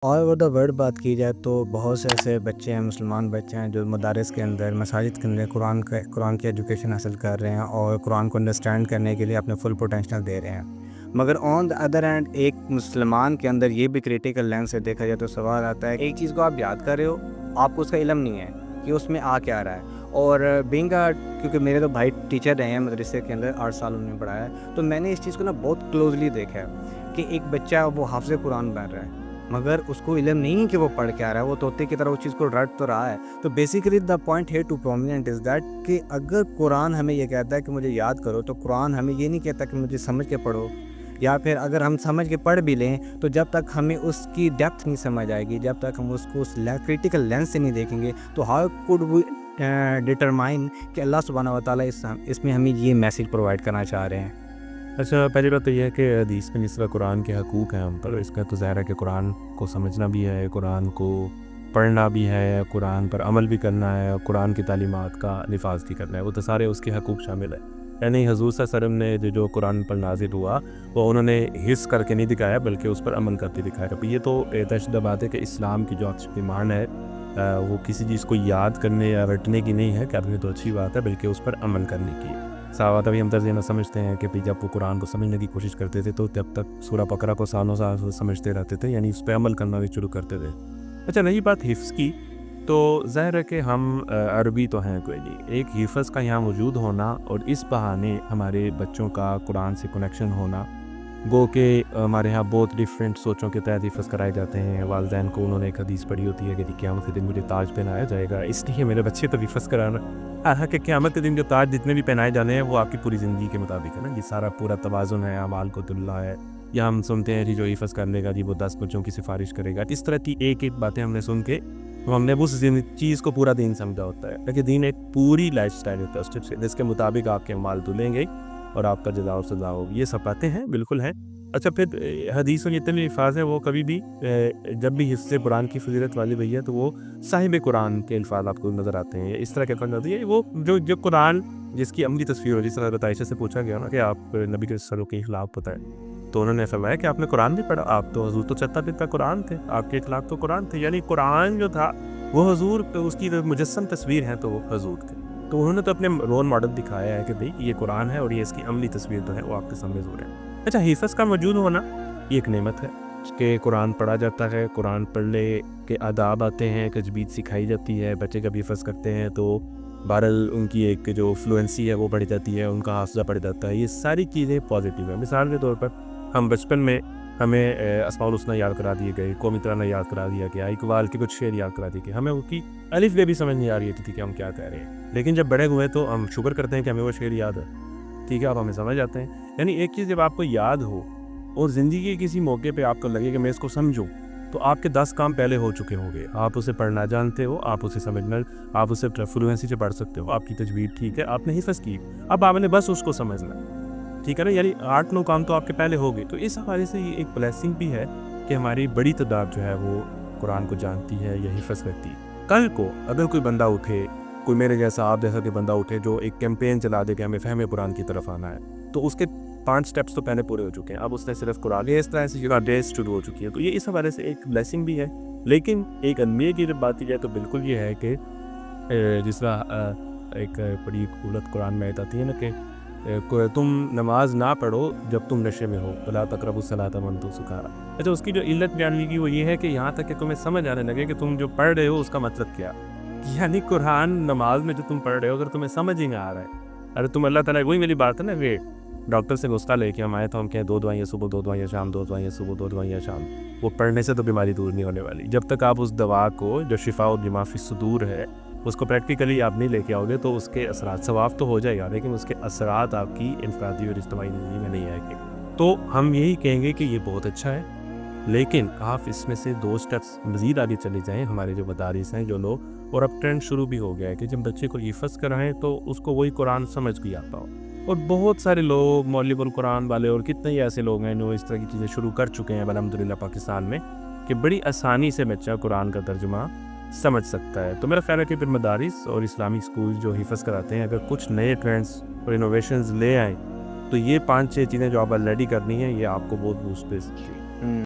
All over the world بات کی جائے تو بہت سے ایسے بچے ہیں، مسلمان بچے ہیں جو مدارس کے اندر، مساجد کے اندر قرآن کی ایجوکیشن حاصل کر رہے ہیں اور قرآن کو انڈرسٹینڈ کرنے کے لیے اپنے فل پوٹینشیل دے رہے ہیں۔ مگر آن دا ادر ہینڈ ایک مسلمان کے اندر یہ بھی کریٹیکل لینس سے دیکھا جائے تو سوال آتا ہے، ایک چیز کو آپ یاد کر رہے ہو، آپ کو اس کا علم نہیں ہے کہ اس میں آ کیا رہا ہے۔ اور بینگ کیونکہ میرے تو بھائی ٹیچر رہے ہیں مدرسے کے اندر، 8 سال انہوں نے پڑھایا ہے، تو میں نے اس چیز کو بہت کلوزلی دیکھا ہے کہ ایک بچہ وہ حافظ قرآن بن رہا ہے مگر اس کو علم نہیں کہ وہ پڑھ کے آ رہا ہے، وہ طوطے کی طرح اس چیز کو رٹ تو رہا ہے۔ تو basically the point here to prominent is that کہ اگر قرآن ہمیں یہ کہتا ہے کہ مجھے یاد کرو، تو قرآن ہمیں یہ نہیں کہتا کہ مجھے سمجھ کے پڑھو، یا پھر اگر ہم سمجھ کے پڑھ بھی لیں تو جب تک ہمیں اس کی ڈیپتھ نہیں سمجھ آئے گی، جب تک ہم اس کو اس کریٹیکل لینس سے نہیں دیکھیں گے، تو ہاؤ کوڈ وی ڈٹرمائن کہ اللہ سبحانہ و تعالیٰ اس میں ہمیں یہ میسیج پرووائڈ کرنا چاہ رہے ہیں۔ اچھا، پہلی بات تو یہ ہے کہ حدیث میں جس طرح قرآن کے حقوق ہیں ہم پر، اس کا تو ظاہر ہے کہ قرآن کو سمجھنا بھی ہے، قرآن کو پڑھنا بھی ہے، قرآن پر عمل بھی کرنا ہے، اور قرآن کی تعلیمات کا نفاذ بھی کرنا ہے، وہ تو سارے اس کے حقوق شامل ہیں۔ یعنی حضور صلی اللہ علیہ وسلم نے جو قرآن پر نازل ہوا وہ انہوں نے حص کر کے نہیں دکھایا بلکہ اس پر عمل کرتے دکھایا۔ اب یہ تو شدہ بات ہے کہ اسلام کی جو ایمان ہے وہ کسی چیز کو یاد کرنے یا رٹنے کی نہیں ہے، کرنے تو اچھی بات ہے، بلکہ اس پر عمل کرنے کی ہے۔ صحابہ ابھی ہم طرز یہ نہ سمجھتے ہیں کہ جب وہ قرآن کو سمجھنے کی کوشش کرتے تھے تو جب تک سورہ بقرہ کو سالوں سال سمجھتے رہتے تھے، یعنی اس پہ عمل کرنا بھی شروع کرتے تھے۔ اچھا، رہی بات حفظ کی، تو ظاہر ہے کہ ہم عربی تو ہیں کوئی نہیں، ایک حفظ کا یہاں موجود ہونا اور اس بہانے ہمارے بچوں کا قرآن سے کنیکشن ہونا، گو کہ ہمارے ہاں بہت ڈیفرنٹ سوچوں کے تحت حفظ کرائے جاتے ہیں۔ والدین کو انہوں نے ایک حدیث پڑھی ہوتی ہے کہ قیامت کے دن مجھے تاج پہنایا جائے گا، اس لیے میرے بچے تو حفظ کرانا۔ کہ قیامت کے دن جو تاج جتنے بھی پہنائے جانے ہیں وہ آپ کی پوری زندگی کے مطابق ہے نا، یہ سارا پورا توازن ہے، اعمال کو اللہ ہے۔ یا ہم سنتے ہیں جی جو حفظ کر لے گا جی وہ 10 بچوں کی سفارش کرے گا، اس طرح کی ایک ایک باتیں ہم نے سن کے ہم نے اس چیز کو پورا دین سمجھا ہوتا ہے، لیکن دین ایک پوری لائف سٹائل ہوتا ہے جس کے مطابق آپ کے اعمال دھلیں گے اور آپ کا جزا و سزا ہوگی۔ یہ سب باتیں ہیں، بالکل ہیں۔ اچھا، پھر حدیث میں جتنے بھی الفاظ ہیں وہ کبھی بھی جب بھی حصے قرآن کی فضیلت والی ہوئی ہے تو وہ صاحب قرآن کے الفاظ آپ کو نظر آتے ہیں، اس طرح کے الفاظ ہوتی ہے وہ جو قرآن جس کی عملی تصویر ہو، جس طرح حضرت عائشہ سے پوچھا گیا نا کہ آپ نبی کے سلوک کے خلاف بتائیں، تو انہوں نے فرمایا کہ آپ نے قرآن بھی پڑھا، آپ تو حضور تو چلتا پھرتا قرآن تھے، آپ کے اخلاق تو قرآن تھے، یعنی قرآن جو تھا وہ حضور، اس کی مجسم تصویر ہے تو وہ حضور تھے، تو انہوں نے تو اپنے رول ماڈل دکھایا ہے کہ بھئی یہ قرآن ہے اور یہ اس کی عملی تصویر جو ہے وہ آپ کے سامنے ظہور ہے۔ اچھا، حفظ کا موجود ہونا یہ ایک نعمت ہے کہ قرآن پڑھا جاتا ہے، قرآن پڑھنے کے آداب آتے ہیں، تجوید سکھائی جاتی ہے، بچے جب حفظ کرتے ہیں تو بہرحال ان کی ایک جو فلوئنسی ہے وہ بڑھ جاتی ہے، ان کا حافظہ بڑھ جاتا ہے، یہ ساری چیزیں پازیٹیو ہیں۔ مثال کے طور پر ہم بچپن میں ہمیں اسماء الحسنی یاد کرا دیے گئے، قومی ترانہ یاد کرا دیا گیا، اقبال کے کچھ شعر یاد کرا دیے گئے، ہمیں ان کی الف بے بھی سمجھ نہیں آ رہی تھی کہ ہم کیا کہہ رہے ہیں، لیکن جب بڑے ہوئے تو ہم شکر کرتے ہیں کہ ہمیں وہ شعر یاد ہے، ٹھیک ہے، اب ہمیں سمجھ آتے ہیں۔ یعنی ایک چیز جب آپ کو یاد ہو اور زندگی کے کسی موقع پہ آپ کو لگے کہ میں اس کو سمجھوں، تو آپ کے 10 کام پہلے ہو چکے ہوں گے، آپ اسے پڑھنا جانتے ہو، آپ اسے سمجھنا، آپ اسے فلوئنسی سے پڑھ سکتے ہو، آپ کی تجوید ٹھیک ہے، آپ نے حفظ کی، اب آپ نے بس اس کو سمجھنا، ٹھیک ہے نا، یعنی 8-9 کام تو آپ کے پہلے ہو گئے۔ تو اس حوالے سے یہ ایک بلیسنگ بھی ہے کہ ہماری بڑی تعداد جو ہے وہ قرآن کو جانتی ہے یا حفظ کرتی ہے۔ کل کو اگر کوئی بندہ اٹھے، کوئی میرے جیسا آپ جیسا کہ بندہ اٹھے جو ایک کیمپین چلا دے کہ ہمیں فہم قرآن کی طرف آنا ہے، تو اس کے 5 سٹیپس تو پہلے پورے ہو چکے ہیں، اب اس نے صرف قرآن اس طرح سے ڈیز شروع ہو چکی ہے، تو یہ اس حوالے سے ایک بلیسنگ بھی ہے۔ لیکن ایک انمیہ کی جب بات کی جائے تو بالکل یہ ہے کہ جس طرح ایک بڑی قولت قرآن میں آتی ہے نا کہ تم نماز نہ پڑھو جب تم نشے میں ہو، وَلَا تَقْرَبُوا الصَّلَاةَ وَأَنْتُمْ سُكَارَىٰ۔ اچھا، اس کی جو علت بیان کی وہ یہ ہے کہ یہاں تک کہ تمہیں سمجھ آنے لگے کہ تم جو پڑھ رہے ہو اس کا مطلب کیا، یعنی قرآن نماز میں جو تم پڑھ رہے ہو اگر تمہیں سمجھ ہی نہ آ رہا ہے، ارے تم اللہ تعالیٰ، وہی میری بات ہے نا کہ ڈاکٹر سے نسخہ لے کے ہم آئے تو ہم کہیں 2 دوائیاں صبح، 2 دوائیاں شام، 2 دوائیاں صبح، 2 دوائیاں شام، وہ پڑھنے سے تو بیماری دور نہیں ہونے والی۔ جب تک آپ اس دوا کو جو شفاء لما فی الصدور ہے اس کو پریکٹیکلی آپ نہیں لے کے آؤ گے تو اس کے اثرات، ثواب تو ہو جائے گا لیکن اس کے اثرات آپ کی انفرادی اور اجتماعی زندگی میں نہیں آئے گے۔ تو ہم یہی کہیں گے کہ یہ بہت اچھا ہے، لیکن آپ اس میں سے 2 سٹیپس مزید آگے چلے جائیں۔ ہمارے جو مدارس ہیں، جو لوگ، اور اب ٹرینڈ شروع بھی ہو گیا ہے کہ جب بچے کو حفظ کرائیں تو اس کو وہی قرآن سمجھ بھی آتا ہو، اور بہت سارے لوگ مولب القرآن والے اور کتنے ہی ایسے لوگ ہیں جو اس طرح کی چیزیں شروع کر چکے ہیں الحمدللہ پاکستان میں، کہ بڑی آسانی سے بچہ قرآن کا ترجمہ سمجھ سکتا ہے۔ تو میرا خیال ہے کہ پھر مدارس اور اسلامی اسکول جو حفظ کراتے ہیں اگر کچھ نئے ٹرینڈز اور انوویشنز لے آئیں تو یہ 5-6 چیزیں جو آپ آلریڈی کرنی ہیں یہ آپ کو بہت بوسٹ دے سکتی ہیں۔